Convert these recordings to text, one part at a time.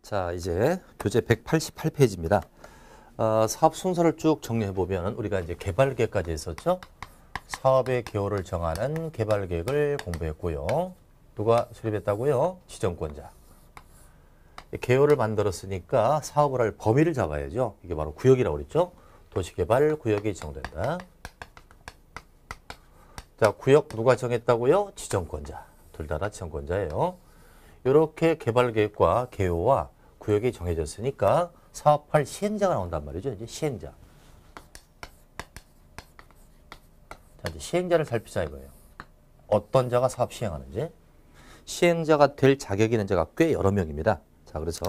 자, 이제 교재 188페이지입니다. 사업 순서를 쭉 정리해보면 우리가 이제 개발계획까지 했었죠. 사업의 개요를 정하는 개발계획을 공부했고요. 누가 수립했다고요? 지정권자. 개요를 만들었으니까 사업을 할 범위를 잡아야죠. 이게 바로 구역이라고 그랬죠. 도시개발 구역이 지정된다. 자, 구역 누가 정했다고요? 지정권자. 둘 다 지정권자예요. 이렇게 개발계획과 개요와 구역이 정해졌으니까 사업할 시행자가 나온단 말이죠. 이제 시행자. 자, 이제 시행자를 살피자 이거예요. 어떤 자가 사업 시행하는지. 시행자가 될 자격이 있는 자가 꽤 여러 명입니다. 자, 그래서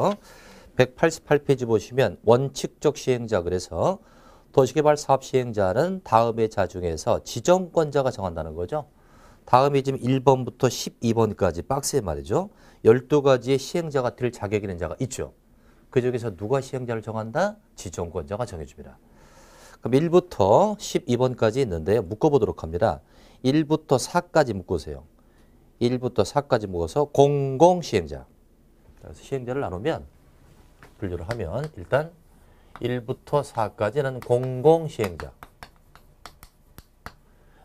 188페이지 보시면 원칙적 시행자, 그래서 도시개발 사업 시행자는 다음의 자 중에서 지정권자가 정한다는 거죠. 다음이 지금 1번부터 12번까지 박스에 말이죠. 12가지의 시행자가 될 자격 있는 자가 있죠. 그 중에서 누가 시행자를 정한다? 지정권자가 정해줍니다. 그럼 1부터 12번까지 있는데요. 묶어보도록 합니다. 1부터 4까지 묶으세요. 1부터 4까지 묶어서 공공시행자. 그래서 시행자를 나누면, 분류를 하면 일단 1부터 4까지는 공공시행자.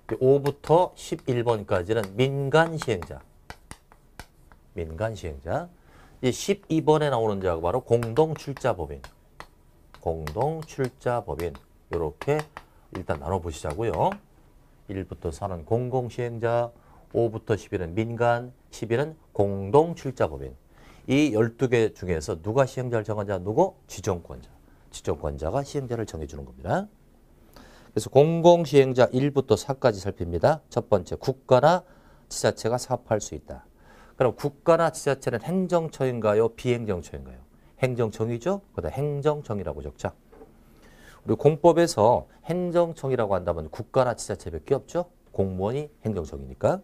5부터 11번까지는 민간시행자. 민간시행자. 이 12번에 나오는 자가 바로 공동출자법인. 공동출자법인. 이렇게 일단 나눠보시자고요. 1부터 4는 공공시행자, 5부터 11은 민간, 11은 공동출자법인. 이 12개 중에서 누가 시행자를 정한자? 누구? 지정권자. 지정권자가 시행자를 정해주는 겁니다. 그래서 공공시행자 1부터 4까지 살핍니다. 첫 번째, 국가나 지자체가 사업할 수 있다. 그럼 국가나 지자체는 행정처인가요? 비행정처인가요? 행정청이죠? 그다음 행정청이라고 적자. 우리 공법에서 행정청이라고 한다면 국가나 지자체밖에 없죠? 공무원이 행정청이니까.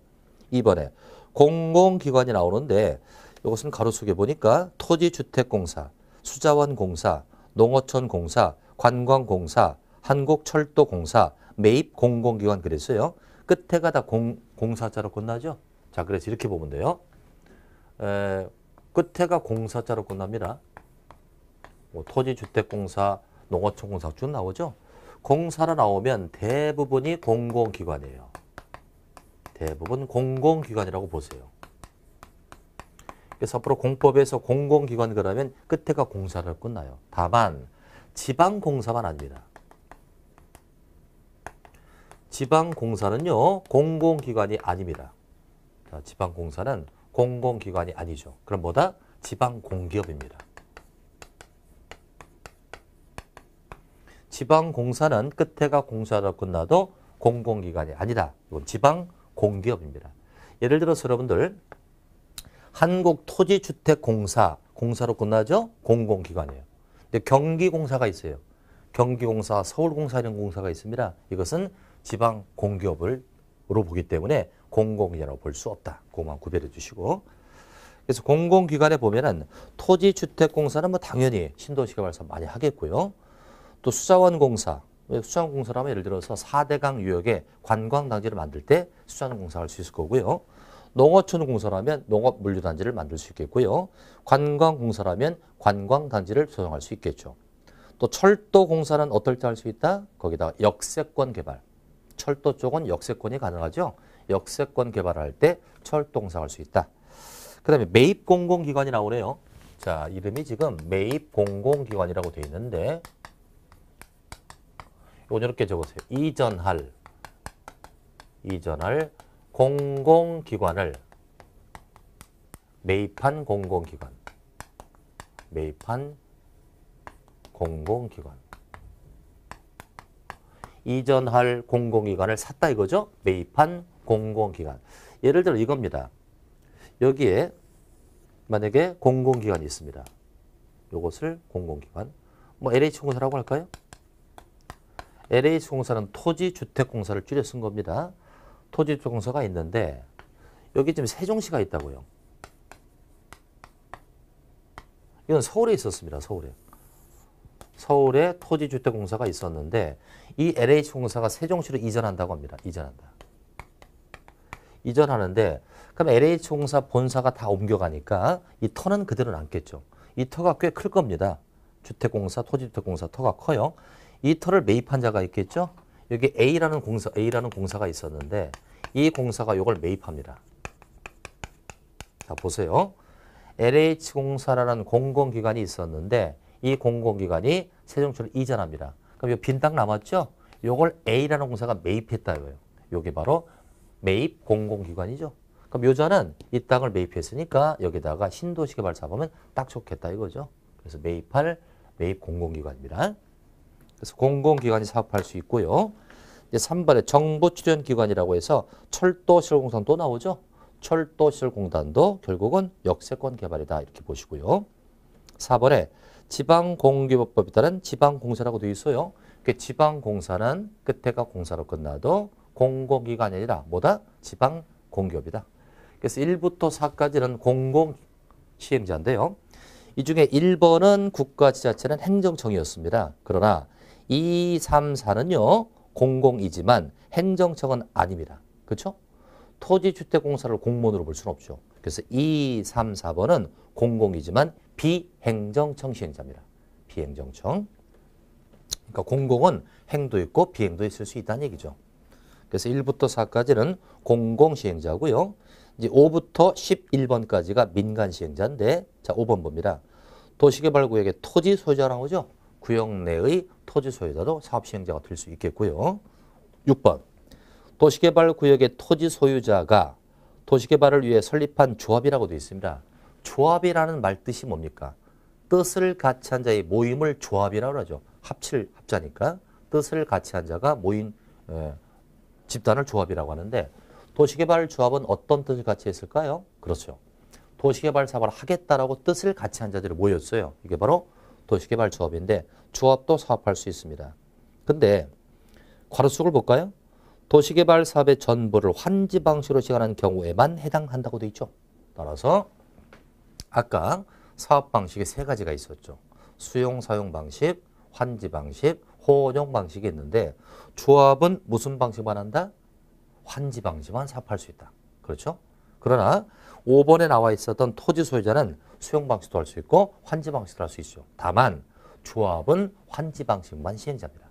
2번에 공공기관이 나오는데 이것은 가로수에 보니까 토지주택공사, 수자원공사, 농어촌공사, 관광공사, 한국철도공사, 매입공공기관 그랬어요. 끝에가 다 공사자로 끝나죠. 자, 그래서 이렇게 보면 돼요. 끝에가 공사자로 끝납니다. 뭐 토지주택공사, 농어촌공사 쭉 나오죠. 공사로 나오면 대부분이 공공기관이에요. 대부분 공공기관이라고 보세요. 그래서 앞으로 공법에서 공공기관 그러면 끝에가 공사로 끝나요. 다만 지방공사만 아닙니다. 지방공사는요, 공공기관이 아닙니다. 자, 지방공사는 공공기관이 아니죠. 그럼 뭐다? 지방공기업입니다. 지방공사는 끝에가 공사로 끝나도 공공기관이 아니다. 이건 지방공기업입니다. 예를 들어서 여러분들 한국토지주택공사, 공사로 끝나죠? 공공기관이에요. 근데 경기공사가 있어요. 경기공사, 서울공사 이런 공사가 있습니다. 이것은 지방공기업으로 보기 때문에 공공기관이라고 볼 수 없다. 그것만 구별해 주시고. 그래서 공공기관에 보면은 토지주택공사는 뭐 당연히 신도시개발사 많이 하겠고요. 또 수자원공사, 수자원공사라면 예를 들어서 4대강 유역에 관광단지를 만들 때 수자원공사 할 수 있을 거고요. 농어촌공사라면 농업물류단지를 만들 수 있겠고요. 관광공사라면 관광단지를 조성할 수 있겠죠. 또 철도공사는 어떨 때 할 수 있다? 거기다가 역세권 개발. 철도 쪽은 역세권이 가능하죠. 역세권 개발할 때 철도공사 할 수 있다. 그 다음에 매입공공기관이 나오네요. 자, 이름이 지금 매입공공기관이라고 되어 있는데 이건 이렇게 적으세요. 이전할 공공기관을 매입한 공공기관. 매입한 공공기관. 이전할 공공기관을 샀다 이거죠? 매입한 공공기관. 예를 들어 이겁니다. 여기에 만약에 공공기관이 있습니다. 이것을 공공기관. 뭐 LH공사라고 할까요? LH공사는 토지주택공사를 줄여 쓴 겁니다. 토지주택공사가 있는데 여기 지금 세종시가 있다고요. 이건 서울에 있었습니다. 서울에 토지주택공사가 있었는데 이 LH공사가 세종시로 이전한다고 합니다. 이전하는데 그럼 LH공사 본사가 다 옮겨가니까 이 터는 그대로 남겠죠. 이 터가 꽤 클 겁니다. 주택공사, 토지주택공사 터가 커요. 이 터를 매입한 자가 있겠죠? 여기 A라는 공사가 있었는데 이 공사가 이걸 매입합니다. 자, 보세요. LH공사라는 공공기관이 있었는데 이 공공기관이 세종시로 이전합니다. 그럼 이 빈 땅 남았죠? 이걸 A라는 공사가 매입했다 이거예요. 이게 바로 매입 공공기관이죠. 그럼 요자는 이 땅을 매입했으니까 여기다가 신도시개발 사업하면 딱 좋겠다 이거죠. 그래서 매입 공공기관입니다. 그래서 공공기관이 사업할 수 있고요. 이제 3번에 정부 출연기관이라고 해서 철도시설공단 또 나오죠. 철도시설공단도 결국은 역세권 개발이다 이렇게 보시고요. 4번에 지방공기업법에 따른 지방공사라고 되어 있어요. 그 지방공사는 끝에가 공사로 끝나도 공공기관이 아니라 뭐다? 지방공기업이다. 그래서 1부터 4까지는 공공시행자인데요. 이 중에 1번은 국가지자체는 행정청이었습니다. 그러나 2, 3, 4는요. 공공이지만 행정청은 아닙니다. 그렇죠? 토지주택공사를 공무원으로 볼 수는 없죠. 그래서 2, 3, 4번은 공공이지만 비행정청 시행자입니다. 비행정청. 그러니까 공공은 행도 있고 비행도 있을 수 있다는 얘기죠. 그래서 1부터 4까지는 공공시행자고요. 이제 5부터 11번까지가 민간시행자인데 자 5번 봅니다. 도시개발구역의 토지 소유자라고 하죠. 구역 내의 토지 소유자도 사업시행자가 될 수 있겠고요. 6번. 도시개발구역의 토지 소유자가 도시개발을 위해 설립한 조합이라고 되어 있습니다. 조합이라는 말 뜻이 뭡니까? 뜻을 같이 한 자의 모임을 조합이라고 하죠. 합자니까 뜻을 같이 한 자가 모인 집단을 조합이라고 하는데 도시개발 조합은 어떤 뜻을 같이 했을까요? 그렇죠. 도시개발 사업을 하겠다라고 뜻을 같이 한 자들이 모였어요. 이게 바로 도시개발 조합인데 조합도 사업할 수 있습니다. 근데 괄호속을 볼까요? 도시개발 사업의 전부를 환지 방식으로 시행하는 경우에만 해당한다고 돼 있죠. 따라서 아까 사업 방식이 세 가지가 있었죠. 수용, 사용 방식, 환지 방식, 혼용 방식이 있는데 조합은 무슨 방식만 한다? 환지 방식만 사업할 수 있다. 그렇죠? 그러나 5번에 나와 있었던 토지 소유자는 수용 방식도 할 수 있고 환지 방식도 할 수 있죠. 다만 조합은 환지 방식만 시행자입니다.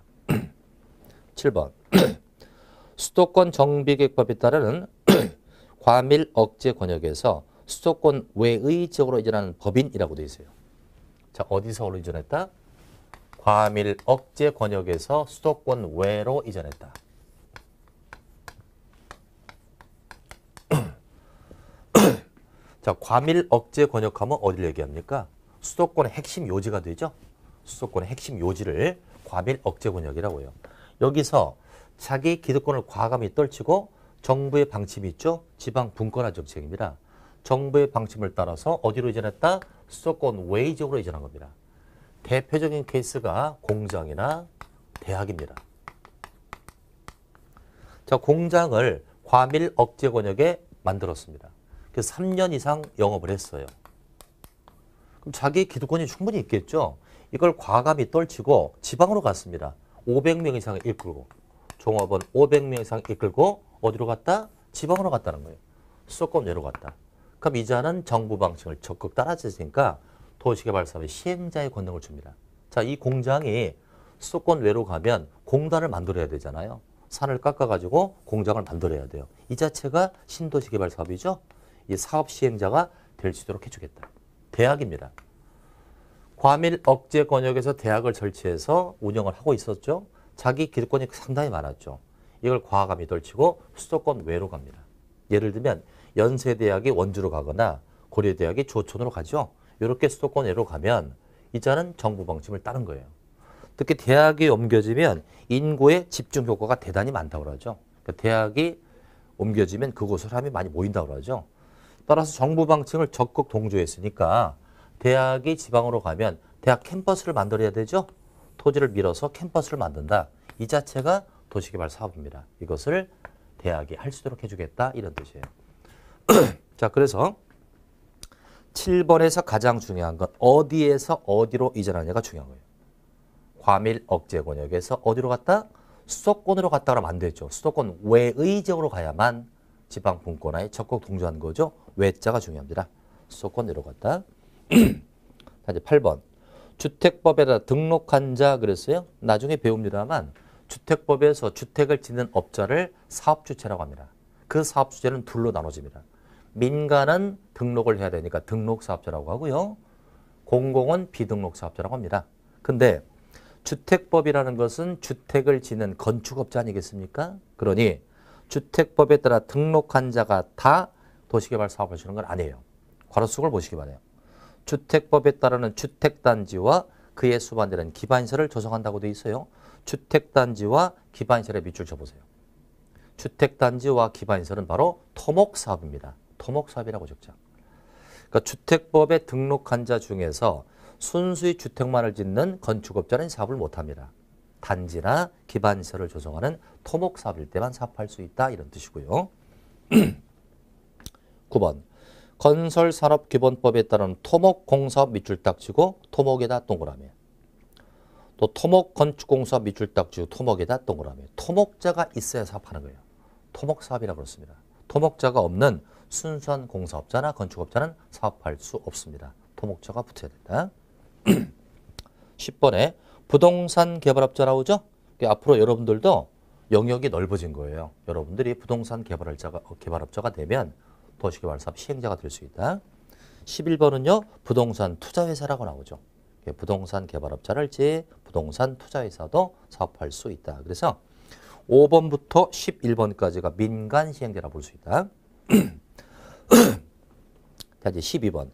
7번. 수도권 정비계획법에 따르는 과밀 억제 권역에서 수도권 외의 지역으로 이전하는 법인이라고 되어 있어요. 자, 어디서로 이전했다? 과밀 억제 권역에서 수도권 외로 이전했다. 자, 과밀 억제 권역하면 어디를 얘기합니까? 수도권의 핵심 요지가 되죠. 수도권의 핵심 요지를 과밀 억제 권역이라고 해요. 여기서 자기 기득권을 과감히 떨치고 정부의 방침이 있죠. 지방 분권화 정책입니다. 정부의 방침을 따라서 어디로 이전했다? 수도권 외의 지역으로 이전한 겁니다. 대표적인 케이스가 공장이나 대학입니다. 자, 공장을 과밀 억제 권역에 만들었습니다. 그래서 3년 이상 영업을 했어요. 그럼 자기 기득권이 충분히 있겠죠. 이걸 과감히 떨치고 지방으로 갔습니다. 500명 이상을 이끌고 종업원 500명 이상 이끌고 어디로 갔다? 지방으로 갔다는 거예요. 수도권 내로 갔다. 그럼 이자는 정부 방침을 적극 따라주니까 도시개발 사업의 시행자의 권능을 줍니다. 자, 이 공장이 수도권 외로 가면 공단을 만들어야 되잖아요. 산을 깎아가지고 공장을 만들어야 돼요. 이 자체가 신도시개발 사업이죠. 이 사업 시행자가 될 수 있도록 해주겠다. 대학입니다. 과밀 억제 권역에서 대학을 설치해서 운영을 하고 있었죠. 자기 기득권이 상당히 많았죠. 이걸 과감히 떨치고 수도권 외로 갑니다. 예를 들면 연세대학이 원주로 가거나 고려대학이 조촌으로 가죠. 이렇게 수도권 외로 가면 이자는 정부 방침을 따른 거예요. 특히 대학이 옮겨지면 인구의 집중 효과가 대단히 많다고 그러죠. 그러니까 대학이 옮겨지면 그곳으로 사람이 많이 모인다고 그러죠. 따라서 정부 방침을 적극 동조했으니까 대학이 지방으로 가면 대학 캠퍼스를 만들어야 되죠. 토지를 밀어서 캠퍼스를 만든다. 이 자체가 도시개발 사업입니다. 이것을 대학이 할 수 있도록 해주겠다 이런 뜻이에요. 자, 그래서 7번에서 가장 중요한 건 어디에서 어디로 이전하느냐가 중요한 거예요. 과밀 억제 권역에서 어디로 갔다? 수도권으로 갔다 그러면 안 되죠. 수도권 외의 지역으로 가야만 지방 분권화에 적극 동조하는 거죠. 외자가 중요합니다. 수도권 내로 갔다. 자, 이제 8번. 주택법에다 등록한 자 그랬어요. 나중에 배웁니다만 주택법에서 주택을 짓는 업자를 사업주체라고 합니다. 그 사업주체는 둘로 나눠집니다. 민간은 등록을 해야 되니까 등록사업자라고 하고요. 공공은 비등록사업자라고 합니다. 근데 주택법이라는 것은 주택을 짓는 건축업자 아니겠습니까? 그러니 주택법에 따라 등록한 자가 다 도시개발 사업을 하시는 건 아니에요. 괄호속을 보시기 바라요. 주택법에 따르는 주택단지와 그에 수반되는 기반시설을 조성한다고 되어 있어요. 주택단지와 기반시설의 밑줄 쳐보세요. 주택단지와 기반시설은 바로 토목사업입니다. 토목사업이라고 적자. 그러니까 주택법에 등록한 자 중에서 순수히 주택만을 짓는 건축업자는 사업을 못합니다. 단지나 기반시설을 조성하는 토목사업일 때만 사업할 수 있다 이런 뜻이고요. 9번. 건설산업기본법에 따른 토목공사업 밑줄 딱 치고 토목에다 동그라미. 또 토목건축공사업 밑줄 딱 치고 토목에다 동그라미. 토목자가 있어야 사업하는 거예요. 토목사업이라고 그렇습니다. 토목자가 없는 순수한 공사업자나 건축업자는 사업할 수 없습니다. 토목자가 붙어야 된다. 10번에 부동산 개발업자 나오죠? 앞으로 여러분들도 영역이 넓어진 거예요. 여러분들이 부동산 개발업자가 되면 도시개발사업 시행자가 될 수 있다. 11번은요. 부동산 투자회사라고 나오죠. 부동산 개발업자를 제 부동산 투자회사도 사업할 수 있다. 그래서 5번부터 11번까지가 민간 시행자라 볼 수 있다. 자, 이제 12번.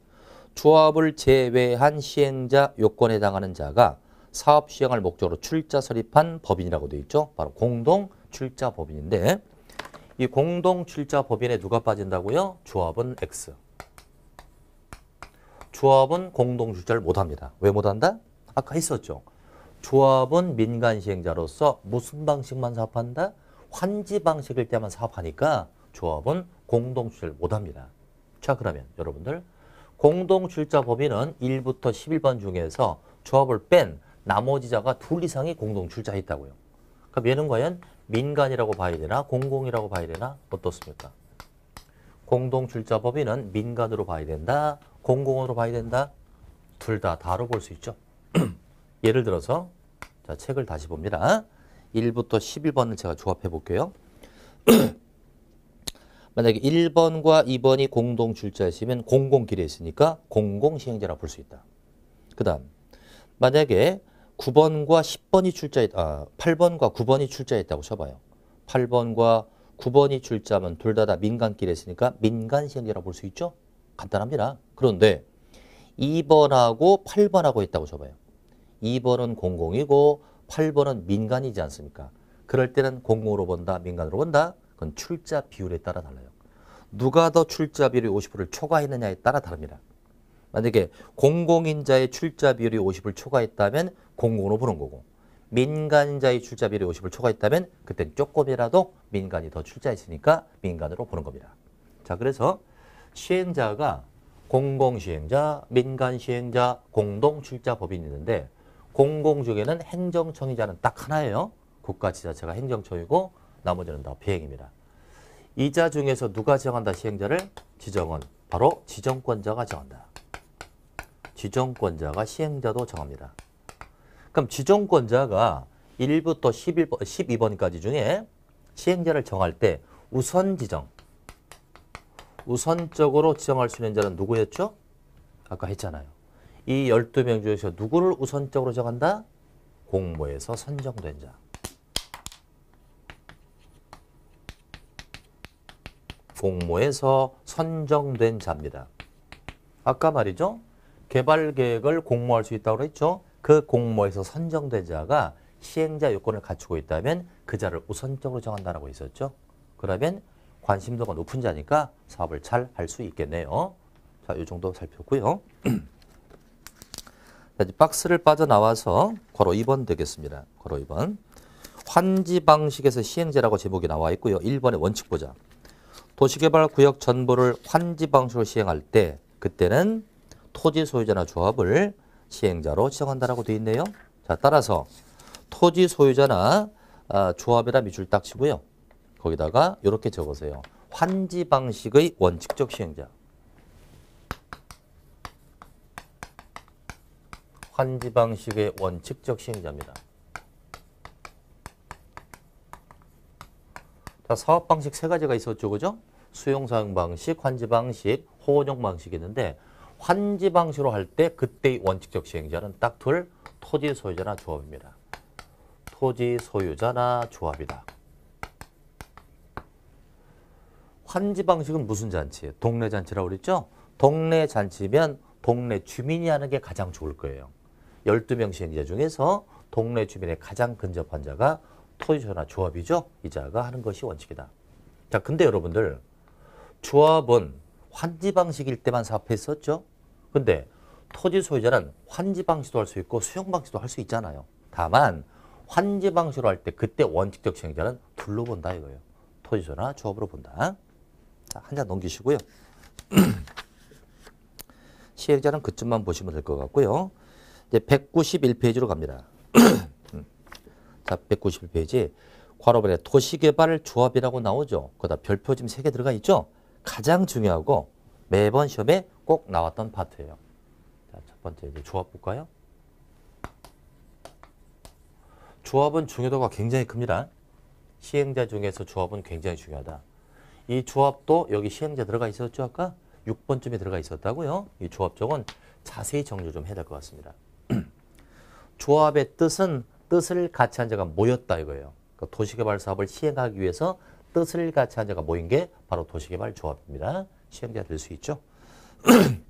조합을 제외한 시행자 요건에 해당하는 자가 사업 시행할 목적으로 출자 설립한 법인이라고 되어 있죠. 바로 공동 출자 법인인데 이 공동 출자 법인에 누가 빠진다고요? 조합은 X. 조합은 공동 출자를 못합니다. 왜 못한다? 아까 했었죠. 조합은 민간 시행자로서 무슨 방식만 사업한다? 환지 방식일 때만 사업하니까 조합은 공동 출자를 못합니다. 자, 그러면 여러분들 공동 출자 법인은 1부터 11번 중에서 조합을 뺀 나머지 자가 둘 이상이 공동 출자했다고요. 그럼 얘는 과연 민간이라고 봐야 되나 공공이라고 봐야 되나 어떻습니까? 공동 출자 법인은 민간으로 봐야 된다 공공으로 봐야 된다 둘 다 다로 볼 수 있죠. 예를 들어서 자, 책을 다시 봅니다. 1부터 11번을 제가 조합해 볼게요. 만약에 1번과 2번이 공동 출자했으면 공공끼리 했으니까 공공시행자라 볼 수 있다. 그 다음 만약에 9번과 10번이 8번과 9번이 출자했다고 쳐봐요. 8번과 9번이 출자하면 둘 다 민간끼리 했으니까 민간시행자라 볼 수 있죠. 간단합니다. 그런데 2번하고 8번하고 했다고 쳐봐요. 2번은 공공이고 8번은 민간이지 않습니까? 그럴 때는 공공으로 본다, 민간으로 본다? 그건 출자 비율에 따라 달라요. 누가 더 출자 비율이 50%를 초과했느냐에 따라 다릅니다. 만약에 공공인자의 출자 비율이 50을 초과했다면 공공으로 보는 거고 민간인자의 출자 비율이 50을 초과했다면 그땐 조금이라도 민간이 더 출자했으니까 민간으로 보는 겁니다. 자, 그래서 시행자가 공공시행자, 민간시행자, 공동출자법인이 있는데 공공 중에는 행정청의자는 딱 하나예요. 국가지자체가 행정청이고 나머지는 다 비행입니다. 이자 중에서 누가 정한다 시행자를? 지정은 바로 지정권자가 정한다. 지정권자가 시행자도 정합니다. 그럼 지정권자가 1부터 12번까지 중에 시행자를 정할 때 우선 지정, 우선적으로 지정할 수 있는 자는 누구였죠? 아까 했잖아요. 이 12명 중에서 누구를 우선적으로 정한다? 공모에서 선정된 자. 공모에서 선정된 자입니다. 아까 말이죠. 개발 계획을 공모할 수 있다고 했죠. 그 공모에서 선정된 자가 시행자 요건을 갖추고 있다면 그 자를 우선적으로 정한다라고 했었죠. 그러면 관심도가 높은 자니까 사업을 잘 할 수 있겠네요. 자, 이 정도 살폈고요. 자, 이제 박스를 빠져나와서 괄호 2번 되겠습니다. 괄호 2번. 환지 방식에서 시행자라고 제목이 나와 있고요. 1번의 원칙 보자. 도시개발구역 전부를 환지 방식으로 시행할 때 그때는 토지 소유자나 조합을 시행자로 지정한다라고 되어 있네요. 자, 따라서 토지 소유자나 조합이라 밑줄 딱 치고요. 거기다가 이렇게 적으세요. 환지 방식의 원칙적 시행자. 환지 방식의 원칙적 시행자입니다. 자, 사업 방식 세 가지가 있었죠, 그죠? 수용 사용 방식, 환지 방식, 호원용 방식이 있는데 환지 방식으로 할 때 그때의 원칙적 시행자는 딱 둘, 토지 소유자나 조합입니다. 토지 소유자나 조합이다. 환지 방식은 무슨 잔치? 동네 잔치라고 그랬죠? 동네 잔치면 동네 주민이 하는 게 가장 좋을 거예요. 12명 시행자 중에서 동네 주민에 가장 근접한 자가 토지소유나 조합이죠. 이 자가 하는 것이 원칙이다. 자, 근데 여러분들 조합은 환지 방식일 때만 사업했었죠. 근데 토지 소유자는 환지 방식도 할 수 있고 수용 방식도 할 수 있잖아요. 다만 환지 방식으로 할 때 그때 원칙적 시행자는 둘로 본다 이거예요. 토지소유나 조합으로 본다. 자, 한 장 넘기시고요. 시행자는 그쯤만 보시면 될 것 같고요. 이제 191페이지로 갑니다. 자, 191페이지. 괄호변에 도시개발 조합이라고 나오죠. 거기다 별표 지금 3개 들어가 있죠. 가장 중요하고 매번 시험에 꼭 나왔던 파트예요. 자, 첫 번째 이제 조합 볼까요? 조합은 중요도가 굉장히 큽니다. 시행자 중에서 조합은 굉장히 중요하다. 이 조합도 여기 시행자 들어가 있었죠. 아까 6번쯤에 들어가 있었다고요. 이 조합 쪽은 자세히 정리 좀 해야 될 것 같습니다. 조합의 뜻을 같이 한 자가 모였다 이거예요. 그러니까 도시개발 사업을 시행하기 위해서 뜻을 같이 한 자가 모인 게 바로 도시개발 조합입니다. 시행자 될 수 있죠.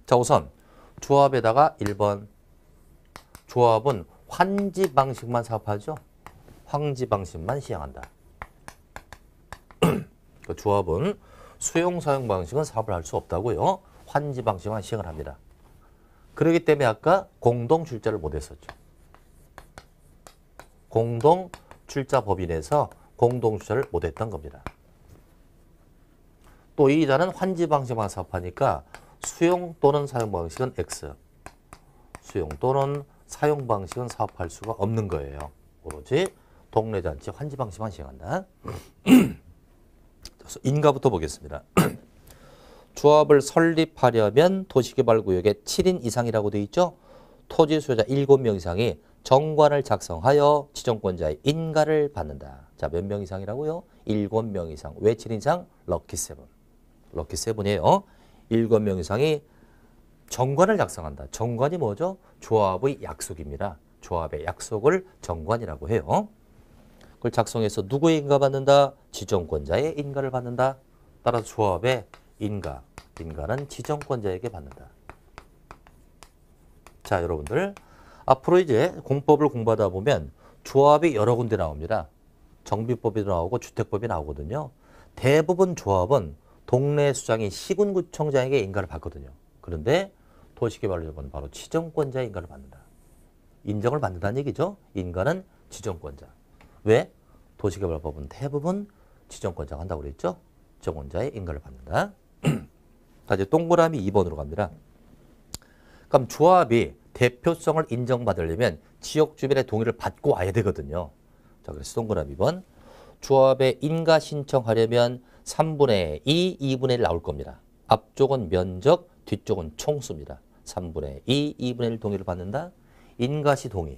자, 우선 조합에다가 1번 조합은 환지 방식만 사업하죠. 환지 방식만 시행한다. 그 조합은 수용 사용 방식은 사업을 할 수 없다고요. 환지 방식만 시행을 합니다. 그렇기 때문에 아까 공동 출자를 못했었죠. 공동 출자 법인에서 공동 출자를 못했던 겁니다. 또 이 자는 환지 방식만 사업하니까 수용 또는 사용 방식은 X. 수용 또는 사용 방식은 사업할 수가 없는 거예요. 오로지 동네 잔치 환지 방식만 시행한다. 인가부터 보겠습니다. 조합을 설립하려면 도시개발구역에 7인 이상이라고 되어 있죠. 토지 소유자 7명 이상이 정관을 작성하여 지정권자의 인가를 받는다. 자, 몇 명 이상이라고요? 7명 이상. 왜 7인 이상? 럭키 세븐. 럭키 세븐이에요. 7명 이상이 정관을 작성한다. 정관이 뭐죠? 조합의 약속입니다. 조합의 약속을 정관이라고 해요. 그걸 작성해서 누구의 인가 받는다? 지정권자의 인가를 받는다. 따라서 조합의 인가는 지정권자에게 받는다. 자, 여러분들 앞으로 이제 공법을 공부하다 보면 조합이 여러 군데 나옵니다. 정비법이 나오고 주택법이 나오거든요. 대부분 조합은 동네 수장인 시군구청장에게 인가를 받거든요. 그런데 도시개발조합은 바로 지정권자의 인가를 받는다. 인정을 받는다는 얘기죠. 인가는 지정권자. 왜? 도시개발법은 대부분 지정권자가 한다고 그랬죠. 지정권자의 인가를 받는다. 자, 이제 동그라미 2번으로 갑니다. 그럼 조합이 대표성을 인정받으려면 지역 주민의 동의를 받고 와야 되거든요. 자, 그래서 동그라미 2번. 조합에 인가 신청하려면 3분의 2, 2분의 1 나올 겁니다. 앞쪽은 면적, 뒤쪽은 총수입니다. 3분의 2, 2분의 1 동의를 받는다. 인가시 동의.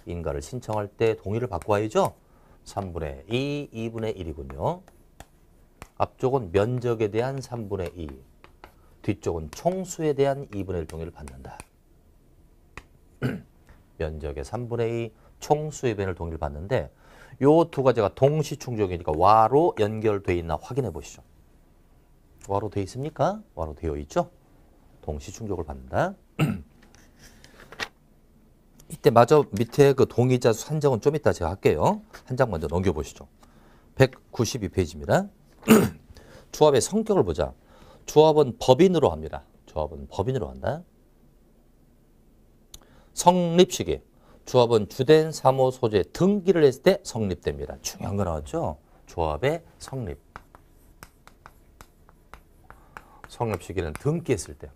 인가를 신청할 때 동의를 받고 와야죠. 3분의 2, 2분의 1이군요. 앞쪽은 면적에 대한 3분의 2. 뒤쪽은 총수에 대한 2분의 1 동의를 받는다. 면적의 3분의 2, 총수의 2분의 1 동의를 받는데 요 두 가지가 동시 충족이니까 와로 연결되어 있나 확인해 보시죠. 와로 되어 있습니까? 와로 되어 있죠? 동시 충족을 받는다. 이때 마저 밑에 그 동의자 수 산정은 좀 이따 제가 할게요. 한 장 먼저 넘겨보시죠. 192페이지입니다. 조합의 성격을 보자. 조합은 법인으로 합니다. 조합은 법인으로 한다. 성립 시기. 조합은 주된 사무 소재 등기를 했을 때 성립됩니다. 중요한 거 나왔죠? 조합의 성립. 성립 시기는 등기했을 때.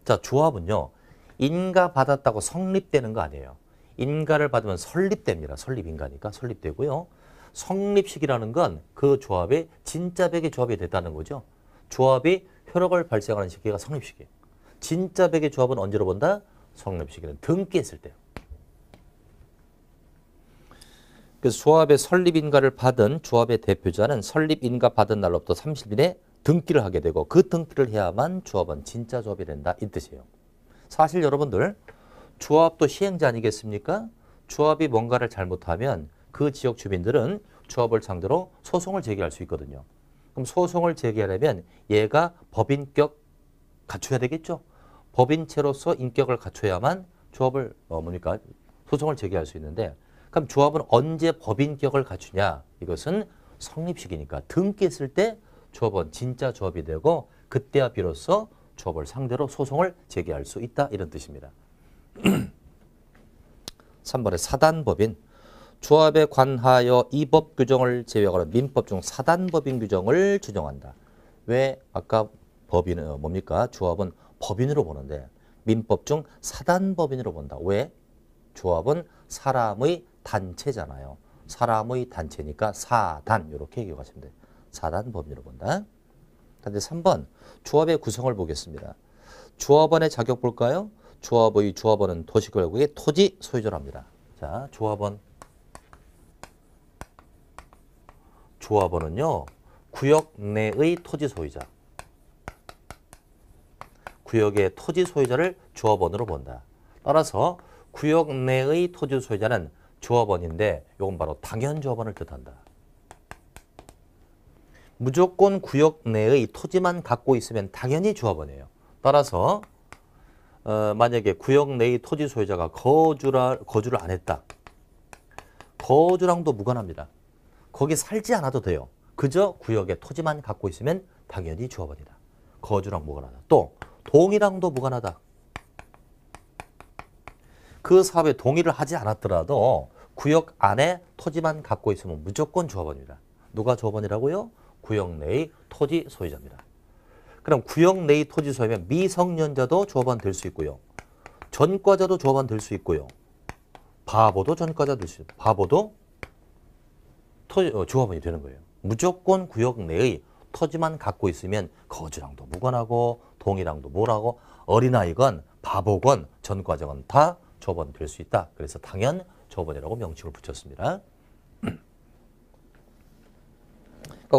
자, 조합은요. 인가 받았다고 성립되는 거 아니에요. 인가를 받으면 설립됩니다. 설립인가니까 설립되고요. 성립식이라는 건 그 조합이 진짜 백의 조합이 됐다는 거죠. 조합이 효력을 발생하는 시기가 성립식이에요. 진짜 백의 조합은 언제로 본다? 성립시기는 등기 했을 때요. 그래서 조합의 설립인가를 받은 조합의 대표자는 설립인가 받은 날로부터 30일에 등기를 하게 되고 그 등기를 해야만 조합은 진짜 조합이 된다 이 뜻이에요. 사실 여러분들 조합도 시행자 아니겠습니까? 조합이 뭔가를 잘못하면 그 지역 주민들은 조합을 상대로 소송을 제기할 수 있거든요. 그럼 소송을 제기하려면 얘가 법인격 갖춰야 되겠죠. 법인체로서 인격을 갖춰야만 조합을 소송을 제기할 수 있는데 그럼 조합은 언제 법인격을 갖추냐? 이것은 성립식이니까 등기했을 때 조합은 진짜 조합이 되고 그때야 비로소 조합을 상대로 소송을 제기할 수 있다 이런 뜻입니다. 3번에 사단법인 조합에 관하여 이 법 규정을 제외하고는 민법 중 사단법인 규정을 준용한다. 왜 아까 법인은 뭡니까? 조합은 법인으로 보는데 민법 중 사단법인으로 본다. 왜? 조합은 사람의 단체잖아요. 사람의 단체니까 사단 이렇게 기억하시면 돼요. 사단법인으로 본다. 그런데 3번 조합의 구성을 보겠습니다. 조합원의 자격 볼까요? 조합원은 도시개발구역의 토지 소유자랍니다. 자, 조합원은요 구역 내의 토지 소유자. 구역의 토지 소유자를 조합원으로 본다. 따라서 구역 내의 토지 소유자는 조합원인데 이건 바로 당연조합원을 뜻한다. 무조건 구역 내의 토지만 갖고 있으면 당연히 조합원이에요. 따라서 만약에 구역 내의 토지 소유자가 거주를 안 했다. 거주랑도 무관합니다. 거기 살지 않아도 돼요. 그저 구역의 토지만 갖고 있으면 당연히 조합원이다. 거주랑 무관하다. 또 동의랑도 무관하다. 그 사업에 동의를 하지 않았더라도 구역 안에 토지만 갖고 있으면 무조건 조합원입니다. 누가 조합원이라고요? 구역 내의 토지 소유자입니다. 그럼 구역 내의 토지 소유면 미성년자도 조합원 될 수 있고요. 전과자도 조합원 될 수 있고요. 바보도 전과자 될 수 있고 바보도 조합원이 되는 거예요. 무조건 구역 내의 토지만 갖고 있으면 거주랑도 무관하고 동의랑도 뭐라고 어린아이건 바보건 전과자건 다 조합원 될 수 있다. 그래서 당연 조합원이라고 명칭을 붙였습니다. 그러니까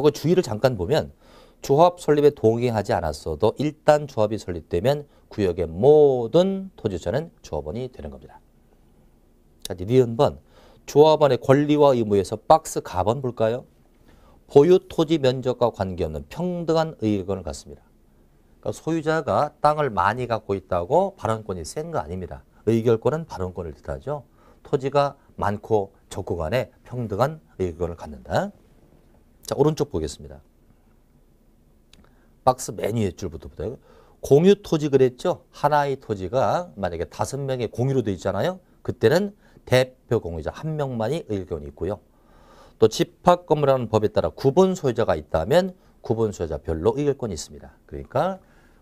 그 주의를 잠깐 보면 조합 설립에 동의하지 않았어도 일단 조합이 설립되면 구역의 모든 토지자는 조합원이 되는 겁니다. 자, 니은번 조합원의 권리와 의무에서 박스 가번 볼까요? 보유 토지 면적과 관계없는 평등한 의결권을 갖습니다. 그러니까 소유자가 땅을 많이 갖고 있다고 발언권이 센 거 아닙니다. 의결권은 발언권을 뜻하죠. 토지가 많고 적고 간에 평등한 의결권을 갖는다. 자, 오른쪽 보겠습니다. 박스 맨 위에 줄부터 보세요. 공유 토지 그랬죠? 하나의 토지가 만약에 5명의 공유로 되어 있잖아요. 그때는 대표 공유자 1명만이 의결권이 있고요. 또 집합 건물이라는 법에 따라 구분 소유자가 있다면 구분 소유자별로 의결권이 있습니다. 그러니까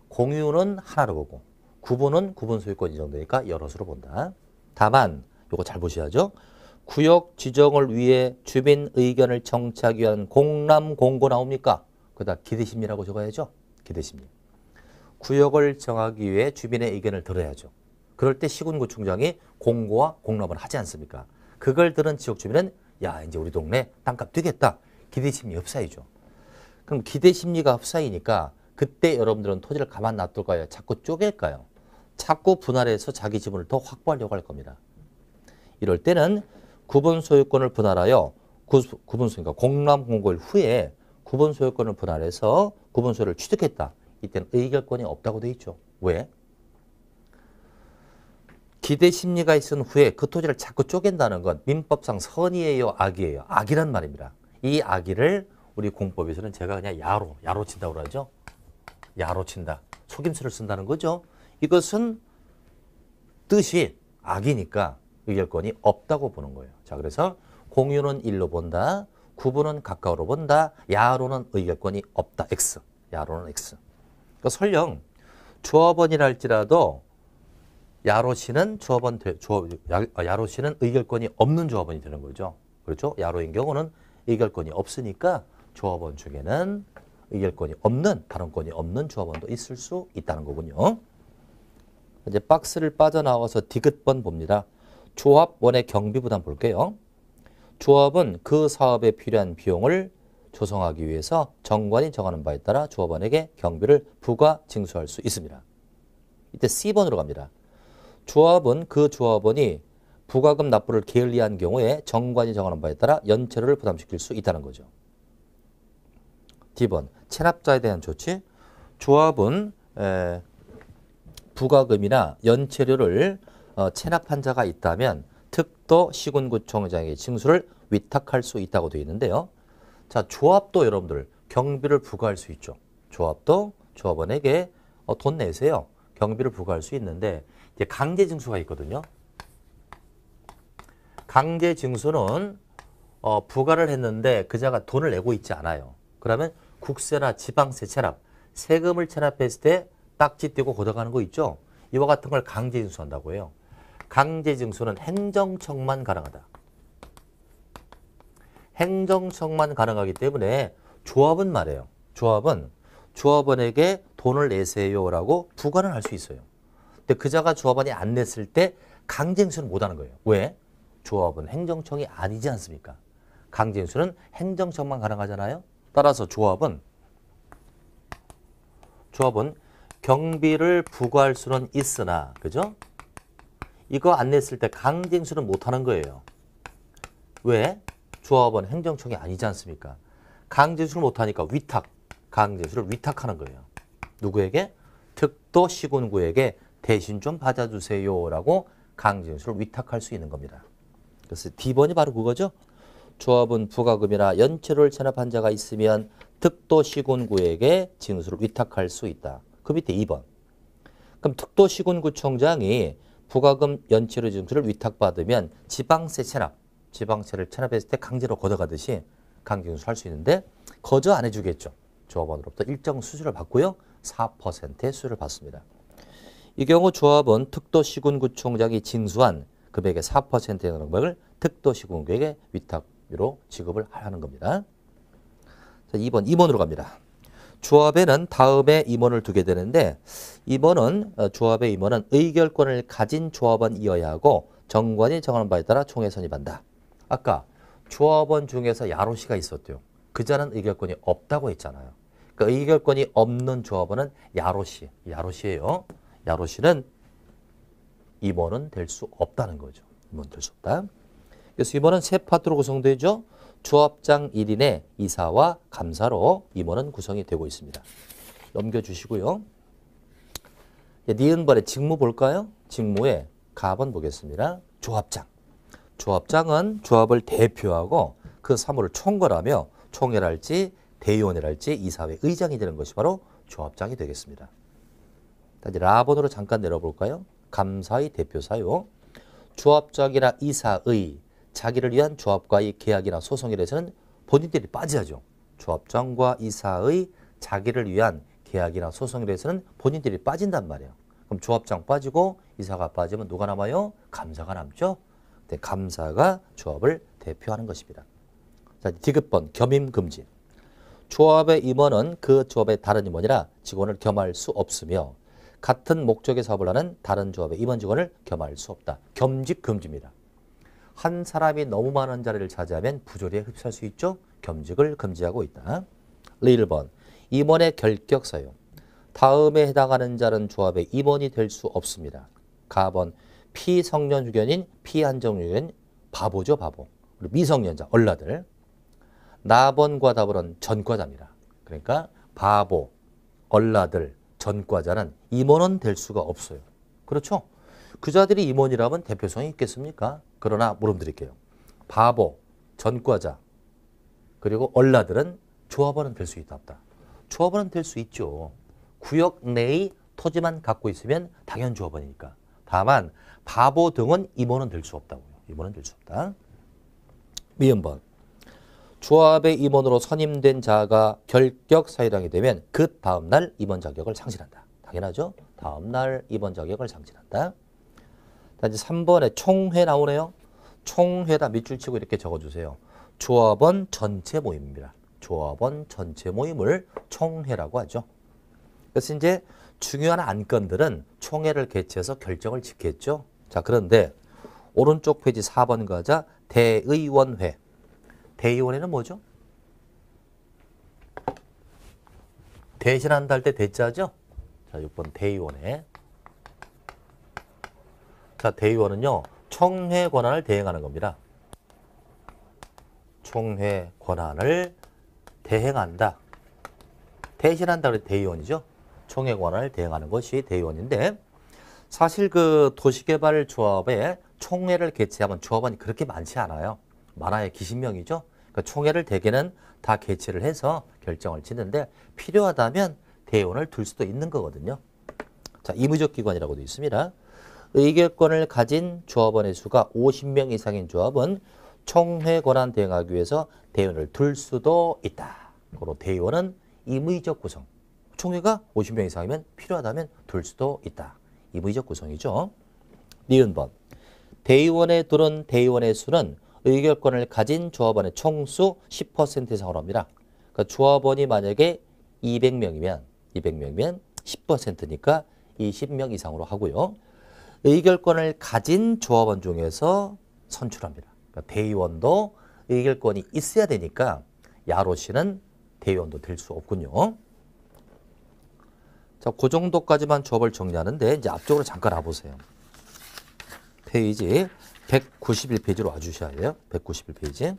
공유는 하나로 보고 구분은 구분 소유권 인정되니까 여럿으로 본다. 다만 이거 잘 보셔야죠. 구역 지정을 위해 주민 의견을 정치하기 위한 공람 공고 나옵니까? 그다 기대심리라고 적어야죠. 기대심리. 구역을 정하기 위해 주민의 의견을 들어야죠. 그럴 때 시군구청장이 공고와 공람을 하지 않습니까? 그걸 들은 지역 주민은 야 이제 우리 동네 땅값 뛰겠다. 기대심리 흡사이죠. 그럼 기대심리가 흡사이니까 그때 여러분들은 토지를 가만 놔둘까요? 자꾸 쪼갤까요? 자꾸 분할해서 자기 지분을 더 확보하려고 할 겁니다. 이럴 때는 구분 소유권을 분할하여 구분 소유가 공람 공고일 후에 구분 소유권을 분할해서 구분 소유를 취득했다. 이때는 의결권이 없다고 돼 있죠. 왜? 기대 심리가 있은 후에 그 토지를 자꾸 쪼갠다는 건 민법상 선이에요, 악이에요? 악이란 말입니다. 이 악의를 우리 공법에서는 제가 그냥 야로 친다고 그러죠. 야로 친다. 속임수를 쓴다는 거죠. 이것은 뜻이 악이니까 의결권이 없다고 보는 거예요. 자, 그래서 공유는 1로 본다. 구분은 가까우로 본다. 야로는 의결권이 없다. X. 야로는 X. 그러니까 설령 조합원이라 할지라도 야로시는 야로시는 의결권이 없는 조합원이 되는 거죠. 그렇죠? 야로인 경우는 의결권이 없으니까 조합원 중에는 의결권이 없는, 발언권이 없는 조합원도 있을 수 있다는 거군요. 이제 박스를 빠져나와서 디귿번 봅니다. 조합원의 경비부담 볼게요. 조합은 그 사업에 필요한 비용을 조성하기 위해서 정관이 정하는 바에 따라 조합원에게 경비를 부과 징수할 수 있습니다. 이때 C번으로 갑니다. 조합은 그 조합원이 부가금 납부를 게을리한 경우에 정관이 정하는 바에 따라 연체료를 부담시킬 수 있다는 거죠. D번, 체납자에 대한 조치. 조합은 부가금이나 연체료를 체납한 자가 있다면 특도 시군구청장의 징수를 위탁할 수 있다고 되어 있는데요. 자, 조합도 여러분들 경비를 부과할 수 있죠. 조합도 조합원에게 돈 내세요. 경비를 부과할 수 있는데 이제 강제징수가 있거든요. 강제징수는 부과를 했는데 그자가 돈을 내고 있지 않아요. 그러면 국세나 지방세 체납, 세금을 체납했을 때 딱지 떼고 걷어가는 거 있죠. 이와 같은 걸 강제징수한다고 해요. 강제징수는 행정청만 가능하다. 행정청만 가능하기 때문에 조합은 말이에요. 조합은 조합원에게 돈을 내세요라고 부과는 할 수 있어요. 근데 그자가 조합원이 안 냈을 때 강제징수는 못하는 거예요. 왜? 조합은 행정청이 아니지 않습니까? 강제징수는 행정청만 가능하잖아요. 따라서 조합은 경비를 부과할 수는 있으나, 그죠? 이거 안 냈을 때 강제징수는 못하는 거예요. 왜? 조합은 행정청이 아니지 않습니까? 강제징수를 못하니까 강제징수를 위탁하는 거예요. 누구에게? 특도 시군구에게 대신 좀 받아주세요라고 강제징수를 위탁할 수 있는 겁니다. 그래서 D번이 바로 그거죠. 조합은 부가금이나 연체료를 체납한 자가 있으면 특도 시군구에게 징수를 위탁할 수 있다. 그 밑에 2번. 그럼 특도 시군구청장이 부가금 연체료 징수를 위탁받으면 지방세를 체납했을 때 강제로 걷어가듯이 강제징수를 할 수 있는데 거저 안 해주겠죠. 조합원으로부터 일정 수수료를 받고요. 4%의 수수료를 받습니다. 이 경우 조합은 특도 시군구청장이 징수한 금액의 4%의 금액을 특도 시군구에게 위탁비로 지급을 하는 겁니다. 자, 2번, 임원으로 갑니다. 조합에는 다음에 임원을 두게 되는데 조합의 임원은 의결권을 가진 조합원이어야 하고 정관이 정하는 바에 따라 총회 선임한다. 아까 조합원 중에서 야로시가 있었대요. 그자는 의결권이 없다고 했잖아요. 그러니까 의결권이 없는 조합원은 야로시예요. 야로시는 임원은 될 수 없다는 거죠. 임원 될 수 없다. 그래서 임원은 세 파트로 구성되죠. 조합장 1인의 이사와 감사로 임원은 구성이 되고 있습니다. 넘겨주시고요. 니은번의 직무 볼까요? 직무에 가번 보겠습니다. 조합장. 조합장은 조합을 대표하고 그 사무를 총괄하며 총회랄지 대의원이랄지 이사회 의장이 되는 것이 바로 조합장이 되겠습니다. 이제 라번으로 잠깐 내려볼까요? 감사의 대표사요. 조합장이나 이사의 자기를 위한 조합과의 계약이나 소송에 대해서는 본인들이 빠져야죠. 조합장과 이사의 자기를 위한 계약이나 소송에 대해서는 본인들이 빠진단 말이에요. 그럼 조합장 빠지고 이사가 빠지면 누가 남아요? 감사가 남죠. 근데 감사가 조합을 대표하는 것입니다. 자, 디귿번 겸임 금지. 조합의 임원은 그 조합의 다른 임원이나 직원을 겸할 수 없으며 같은 목적의 사업을 하는 다른 조합의 임원 직원을 겸할 수 없다. 겸직 금지입니다. 한 사람이 너무 많은 자리를 차지하면 부조리에 흡수할 수 있죠. 겸직을 금지하고 있다. 1번 임원의 결격 사유. 다음에 해당하는 자는 조합의 임원이 될 수 없습니다. 가번 피성년 유견인 피한정 유견인 바보죠. 바보. 그리고 미성년자 얼라들. 나번과 답은 전과자입니다. 그러니까 바보, 얼라들, 전과자는 임원은 될 수가 없어요. 그렇죠? 그자들이 임원이라면 대표성이 있겠습니까? 그러나 물음 드릴게요. 바보, 전과자, 그리고 얼라들은 조합원은 될 수 있다 없다. 조합원은 될 수 있죠. 구역 내의 토지만 갖고 있으면 당연 조합원이니까. 다만 바보 등은 임원은 될 수 없다고요. 임원은 될 수 없다. 미음번. 조합의 임원으로 선임된 자가 결격 사유당이 되면 그 다음날 임원 자격을 상실한다. 당연하죠. 다음날 임원 자격을 상실한다. 이제 3번에 총회 나오네요. 총회다 밑줄 치고 이렇게 적어주세요. 조합원 전체 모임입니다. 조합원 전체 모임을 총회라고 하죠. 그래서 이제 중요한 안건들은 총회를 개최해서 결정을 짓겠죠. 자, 그런데 오른쪽 페이지 4번 가자. 대의원회. 대의원회는 뭐죠? 대신한다 할 때 대자죠? 자, 6번 대의원회. 자, 대의원은요, 총회 권한을 대행하는 겁니다. 총회 권한을 대행한다. 대신한다 그래 대의원이죠. 총회 권한을 대행하는 것이 대의원인데, 사실 그 도시개발조합에 총회를 개최하면 조합원이 그렇게 많지 않아요. 많아야 기신명이죠. 그러니까 총회를 대개는 다 개최를 해서 결정을 짓는데 필요하다면 대의원을 둘 수도 있는 거거든요. 자, 임의적 기관이라고도 있습니다. 의결권을 가진 조합원의 수가 50명 이상인 조합은 총회 권한 대행하기 위해서 대의원을 둘 수도 있다. 그리고 대의원은 임의적 구성. 총회가 50명 이상이면 필요하다면 둘 수도 있다. 임의적 구성이죠. 니은 번. 대의원에 들은 대의원의 수는 의결권을 가진 조합원의 총수 10% 이상으로 합니다. 그러니까 조합원이 만약에 200명이면 10%니까 20명 이상으로 하고요. 의결권을 가진 조합원 중에서 선출합니다. 그러니까 대의원도 의결권이 있어야 되니까 야로시는 대의원도 될 수 없군요. 자, 그 정도까지만 조합을 정리하는데 이제 앞쪽으로 잠깐 와보세요. 페이지 191페이지로 와주셔야 돼요. 191페이지.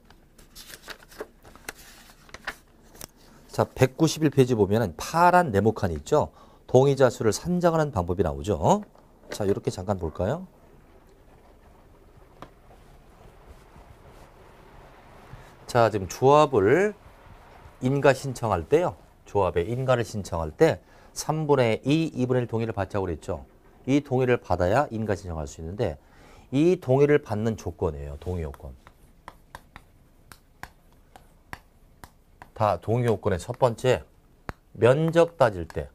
자, 191페이지 보면은 파란 네모칸이 있죠. 동의자 수를 산정하는 방법이 나오죠. 자, 이렇게 잠깐 볼까요? 자, 지금 조합을 인가 신청할 때요. 조합에 인가를 신청할 때 3분의 2, 2분의 1 동의를 받자고 그랬죠. 이 동의를 받아야 인가 신청할 수 있는데 이 동의를 받는 조건이에요. 동의 요건. 다 동의 요건의 첫 번째, 면적 따질 때.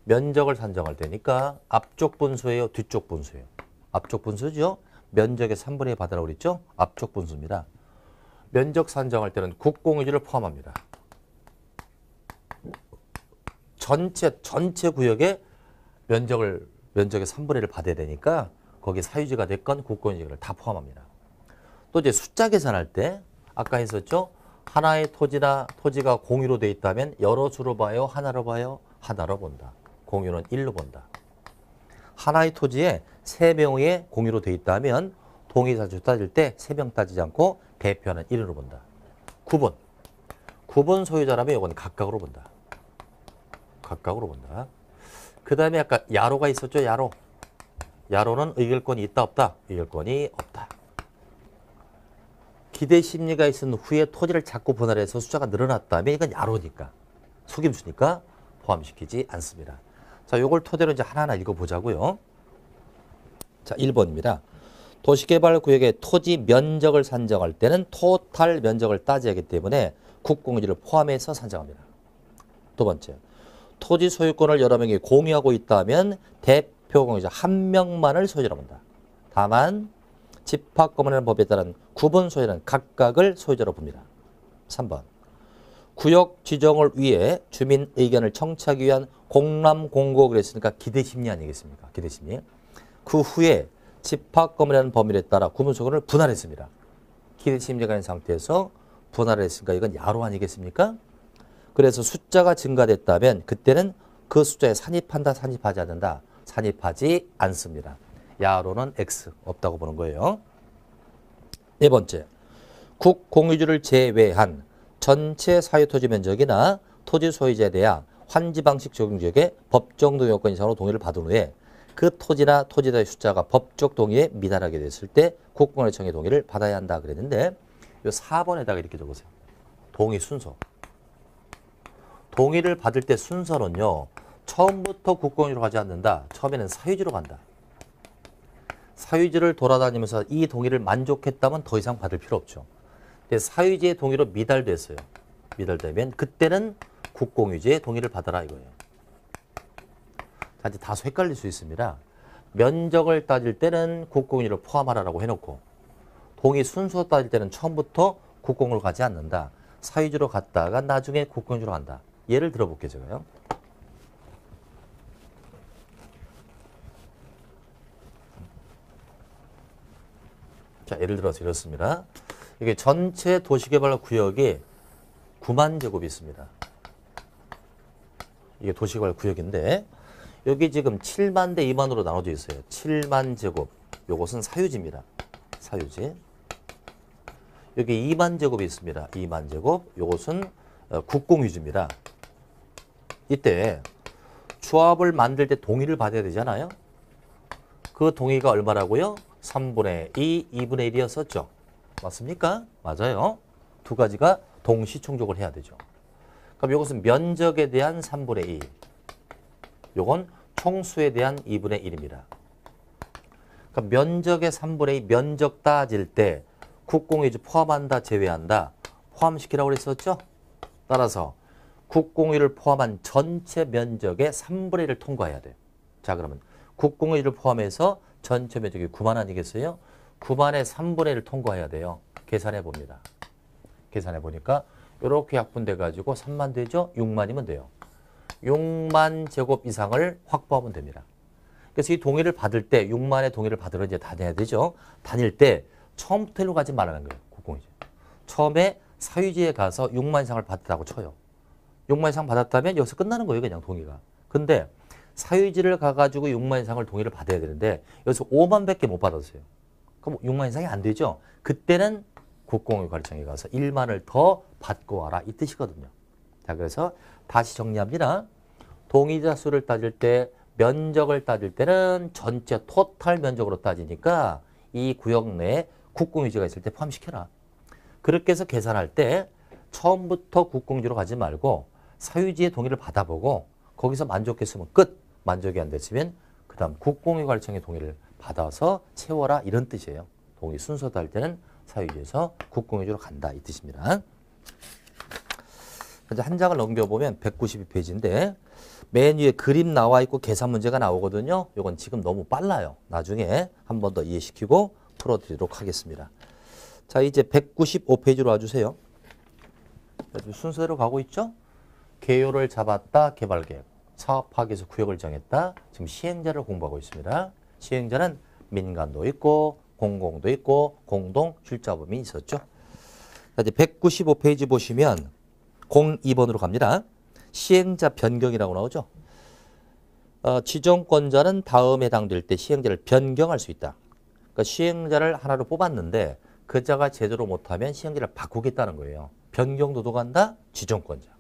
면적을 산정할 때니까 앞쪽 분수예요, 뒤쪽 분수예요. 앞쪽 분수죠. 면적의 3분의 2 받으라고 그랬죠. 앞쪽 분수입니다. 면적 산정할 때는 국공유지를 포함합니다. 전체 구역에 면적의 3분의 1을 받아야 되니까 거기 사유지가 됐건 국공유지를 다 포함합니다. 또 이제 숫자 계산할 때 아까 했었죠. 하나의 토지가 공유로 돼 있다면 여러 수로 봐요, 하나로 봐요, 하나로 본다. 공유는 1로 본다. 하나의 토지에 3명의 공유로 돼 있다면 동의사주 따질 때 3명 따지지 않고 대표하는 1으로 본다. 구분 소유자라면 이건 각각으로 본다. 각각으로 본다. 그 다음에 아까 야로가 있었죠. 야로는 의결권이 있다 없다. 의결권이 없다. 기대 심리가 있은 후에 토지를 자꾸 분할해서 숫자가 늘어났다면 이건 야로니까 속임수니까 포함시키지 않습니다. 자, 요걸 토대로 이제 하나하나 읽어보자고요. 자, 1번입니다. 도시개발구역의 토지 면적을 산정할 때는 토탈 면적을 따져야 하기 때문에 국공유지를 포함해서 산정합니다. 두 번째, 토지 소유권을 여러 명이 공유하고 있다면 대표 공유자 한 명만을 소유자로 본다. 다만 집합검문이라는 법에 따른 구분 소유는 각각을 소유자로 봅니다. 3번, 구역 지정을 위해 주민 의견을 청취하기 위한 공람 공고 그랬으니까 기대심리 아니겠습니까? 기대심리. 그 후에 집합검문이라는 법률에 따라 구분 소유권을 분할했습니다. 기대심리가 있는 상태에서 분할을 했으니까 이건 야로 아니겠습니까? 그래서 숫자가 증가됐다면 그때는 그 숫자에 산입한다, 산입하지 않는다. 산입하지 않습니다. 야로는 X 없다고 보는 거예요. 네 번째, 국공유지를 제외한 전체 사유토지 면적이나 토지 소유자에 대한 환지 방식 적용 지역에 법정 동의 요건 이상으로 동의를 받은 후에 그 토지나 토지자의 숫자가 법적 동의에 미달하게 됐을 때 국공유지청의 동의를 받아야 한다 그랬는데 이 4번에다가 이렇게 적으세요. 동의 순서. 동의를 받을 때 순서는요. 처음부터 국공유지로 가지 않는다. 처음에는 사유지로 간다. 사유지를 돌아다니면서 이 동의를 만족했다면 더 이상 받을 필요 없죠. 근데 사유지의 동의로 미달됐어요. 미달되면 그때는 국공유지의 동의를 받아라 이거예요. 자, 이제 다소 헷갈릴 수 있습니다. 면적을 따질 때는 국공유지를 포함하라고 해놓고 동의 순서 따질 때는 처음부터 국공유지로 가지 않는다. 사유지로 갔다가 나중에 국공유지로 간다. 예를 들어볼게요. 제가요. 자, 예를 들어서 이렇습니다. 이게 전체 도시개발구역이 9만 제곱이 있습니다. 이게 도시개발구역인데 여기 지금 7만 대 2만으로 나눠져 있어요. 7만 제곱. 요것은 사유지입니다. 사유지. 여기 2만 제곱이 있습니다. 2만 제곱. 요것은 국공유지입니다. 이때 조합을 만들 때 동의를 받아야 되잖아요. 그 동의가 얼마라고요? 3분의 2, 2분의 1이었었죠. 맞습니까? 맞아요. 두 가지가 동시 충족을 해야 되죠. 그럼 이것은 면적에 대한 3분의 2. 요건 총수에 대한 2분의 1입니다. 그러니까 면적의 3분의 2, 면적 따질 때 국공유지 포함한다, 제외한다. 포함시키라고 그랬었죠? 따라서 국공유를 포함한 전체 면적의 3분의 1을 통과해야 돼요. 자, 그러면 국공유지를 포함해서 전체 면적이 9만 아니겠어요? 9만의 3분의 1을 통과해야 돼요. 계산해 봅니다. 계산해 보니까 이렇게 약분돼 가지고 3만 되죠? 6만이면 돼요. 6만 제곱 이상을 확보하면 됩니다. 그래서 이 동의를 받을 때 6만의 동의를 받으러 이제 다녀야 되죠. 다닐 때 처음부터 일로 가지 말라는 거예요. 국공유지. 처음에 사유지에 가서 6만 이상을 받았다고 쳐요. 6만 이상 받았다면 여기서 끝나는 거예요. 그냥 동의가. 근데 사유지를 가가지고 6만 이상을 동의를 받아야 되는데 여기서 5만밖에 못 받았어요. 그럼 6만 이상이 안 되죠. 그때는 국공유관리청에 가서 1만을 더 받고 와라 이 뜻이거든요. 자, 그래서 다시 정리합니다. 동의자 수를 따질 때 면적을 따질 때는 전체 토탈 면적으로 따지니까 이 구역 내에 국공유지가 있을 때 포함시켜라. 그렇게 해서 계산할 때 처음부터 국공유지로 가지 말고 사유지의 동의를 받아보고 거기서 만족했으면 끝. 만족이 안 됐으면 그 다음 국공유관리청의 동의를 받아서 채워라 이런 뜻이에요. 동의 순서 따를 때는 사유지에서 국공유지로 간다 이 뜻입니다. 이제 한 장을 넘겨보면 192페이지인데 맨 위에 그림 나와 있고 계산 문제가 나오거든요. 이건 지금 너무 빨라요. 나중에 한 번 더 이해시키고 풀어드리도록 하겠습니다. 자, 이제 195페이지로 와주세요. 순서대로 가고 있죠? 개요를 잡았다. 개발계획. 사업하기에서 구역을 정했다. 지금 시행자를 공부하고 있습니다. 시행자는 민간도 있고 공공도 있고 공동 출자범이 있었죠. 자, 이제 195페이지 보시면 02번으로 갑니다. 시행자 변경이라고 나오죠. 지정권자는 다음에 해당될 때 시행자를 변경할 수 있다. 그러니까 시행자를 하나로 뽑았는데 그자가 제대로 못하면 시행자를 바꾸겠다는 거예요. 변경도 들어간다. 지정권자.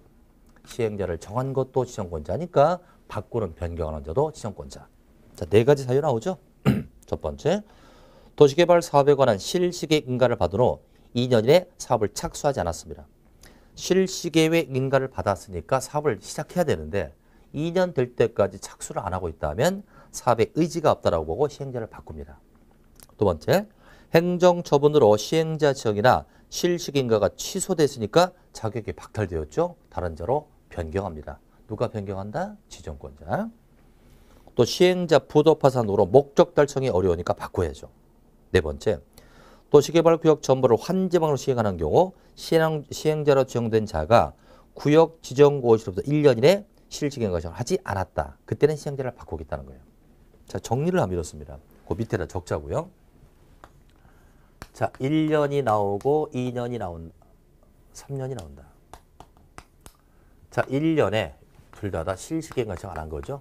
시행자를 정한 것도 지정권자니까 바꾸는 변경하는 자도 지정권자. 자, 네 가지 사유 나오죠. 첫 번째, 도시개발 사업에 관한 실시계획 인가를 받은 후 2년 이내 사업을 착수하지 않았습니다. 실시계획 인가를 받았으니까 사업을 시작해야 되는데 2년 될 때까지 착수를 안 하고 있다면 사업에 의지가 없다라고 보고 시행자를 바꿉니다. 두 번째, 행정처분으로 시행자 지정이나 실시계획 인가가 취소됐으니까 자격이 박탈되었죠. 다른 자로 변경합니다. 누가 변경한다? 지정권자. 또 시행자 부도 파산으로 목적 달성이 어려우니까 바꿔야죠. 네 번째, 도시개발구역 전부를 환지방으로 시행하는 경우 시행자로 지정된 자가 구역 지정고시로부터 1년 이내 실시행을 하지 않았다. 그때는 시행자를 바꾸겠다는 거예요. 자, 정리를 하면 이렇습니다. 그 밑에다 적자고요. 자, 1년이 나오고 2년이 나온다. 3년이 나온다. 자, 1년에 둘 다 실시행을 안 한 거죠.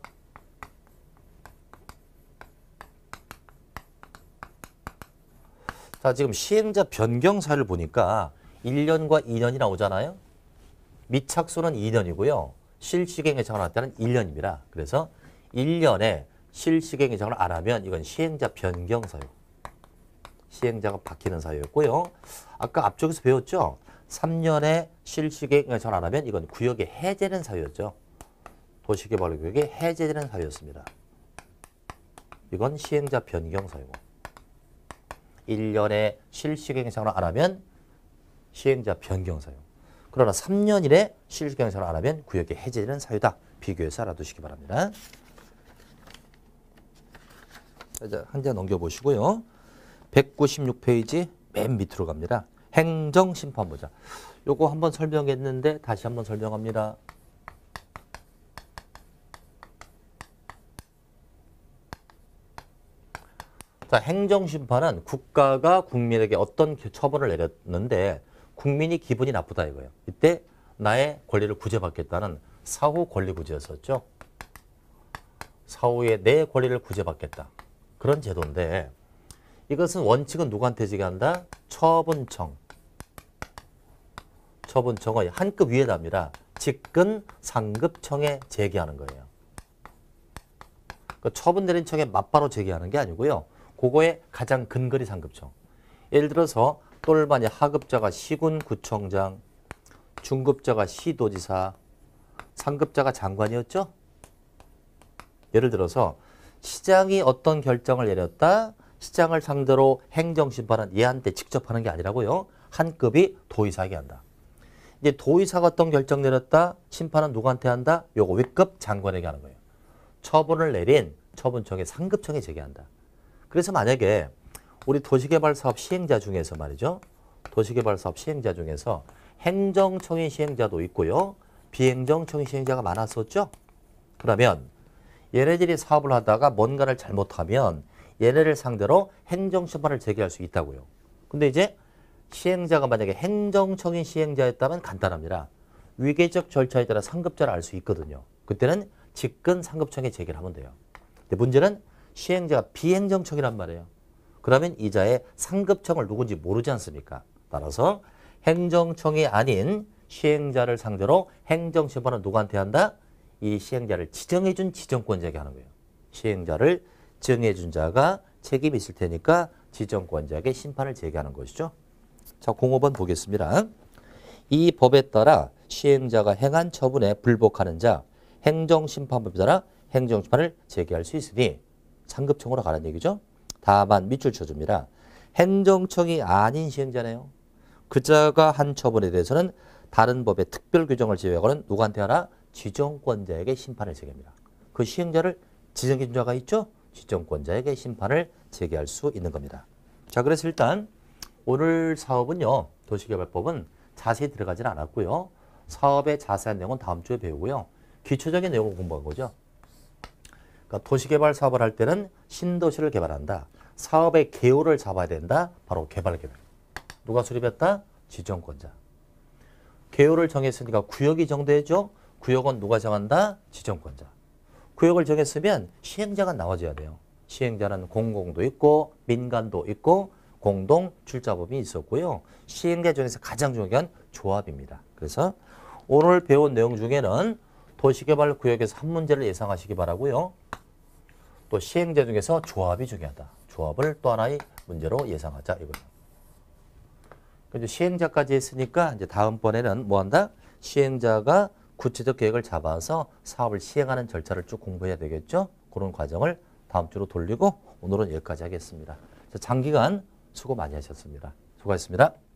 자, 지금 시행자 변경 사유를 보니까 1년과 2년이 나오잖아요. 미착수는 2년이고요. 실시행 예정을 할 때는 1년입니다. 그래서 1년에 실시행 예정을 안 하면 이건 시행자 변경 사유. 시행자가 바뀌는 사유였고요. 아까 앞쪽에서 배웠죠. 3년에 실시행 예정을 안 하면 이건 구역이 해제된 사유였죠. 도시개발구역이 해제되는 사유였습니다. 이건 시행자 변경 사유고. 1년에 실시행 예정을 안 하면 시행자 변경 사유. 그러나 3년 이내 실시행 예정을 안 하면 구역이 해제되는 사유다. 비교해서 알아두시기 바랍니다. 자, 한 장 넘겨보시고요. 196페이지 맨 밑으로 갑니다. 행정심판보자. 요거 한번 설명했는데 다시 한번 설명합니다. 자, 행정심판은 국가가 국민에게 어떤 처벌을 내렸는데 국민이 기분이 나쁘다 이거예요. 이때 나의 권리를 구제받겠다는 사후 권리 구제였었죠. 사후에 내 권리를 구제받겠다. 그런 제도인데 이것은 원칙은 누구한테 제기한다? 처분청. 처분청의 한 급 위에 답니다. 직근 상급청에 제기하는 거예요. 그 처분 내린 청에 맞바로 제기하는 게 아니고요. 그거의 가장 근거리 상급청. 예를 들어서 똘마니 하급자가 시군구청장, 중급자가 시도지사, 상급자가 장관이었죠. 예를 들어서 시장이 어떤 결정을 내렸다. 시장을 상대로 행정심판은 얘한테 직접 하는 게 아니라고요. 한 급이 도의사에게 한다. 이제 도의사가 어떤 결정 내렸다. 심판은 누구한테 한다? 요거 윗급 장관에게 하는 거예요. 처분을 내린 처분청에 상급청에 제기한다. 그래서 만약에 우리 도시개발사업 시행자 중에서 말이죠. 도시개발사업 시행자 중에서 행정청의 시행자도 있고요. 비행정청의 시행자가 많았었죠. 그러면 얘네들이 사업을 하다가 뭔가를 잘못하면 얘네를 상대로 행정심판을 제기할 수 있다고요. 근데 이제 시행자가 만약에 행정청의 시행자였다면 간단합니다. 위계적 절차에 따라 상급자를 알 수 있거든요. 그때는 직근 상급청에 제기를 하면 돼요. 근데 문제는 시행자가 비행정청이란 말이에요. 그러면 이자의 상급청을 누군지 모르지 않습니까? 따라서 행정청이 아닌 시행자를 상대로 행정심판은 누구한테 한다? 이 시행자를 지정해준 지정권자에게 하는 거예요. 시행자를 지정해준 자가 책임이 있을 테니까 지정권자에게 심판을 제기하는 것이죠. 자, 05번 보겠습니다. 이 법에 따라 시행자가 행한 처분에 불복하는 자, 행정심판법에 따라 행정심판을 제기할 수 있으니 상급청으로 가라는 얘기죠. 다만 밑줄 쳐줍니다. 행정청이 아닌 시행자네요. 그 자가 한 처분에 대해서는 다른 법의 특별 규정을 제외하고는 누구한테 하나? 지정권자에게 심판을 제기합니다. 그 시행자를 지정해준 자가 있죠? 지정권자에게 심판을 제기할 수 있는 겁니다. 자, 그래서 일단 오늘 사업은요. 도시개발법은 자세히 들어가지는 않았고요. 사업의 자세한 내용은 다음 주에 배우고요. 기초적인 내용을 공부한 거죠. 그러니까 도시개발 사업을 할 때는 신도시를 개발한다. 사업의 개요를 잡아야 된다. 바로 개발계획. 누가 수립했다? 지정권자. 개요를 정했으니까 구역이 정되죠. 구역은 누가 정한다? 지정권자. 구역을 정했으면 시행자가 나와줘야 돼요. 시행자는 공공도 있고 민간도 있고 공동 출자법이 있었고요. 시행자 중에서 가장 중요한 조합입니다. 그래서 오늘 배운 내용 중에는 도시개발구역에서 한 문제를 예상하시기 바라고요. 또 시행자 중에서 조합이 중요하다. 조합을 또 하나의 문제로 예상하자 이거예요. 이제 시행자까지 했으니까 이제 다음번에는 뭐 한다? 시행자가 구체적 계획을 잡아서 사업을 시행하는 절차를 쭉 공부해야 되겠죠? 그런 과정을 다음 주로 돌리고 오늘은 여기까지 하겠습니다. 장기간 수고 많이 하셨습니다. 수고하셨습니다.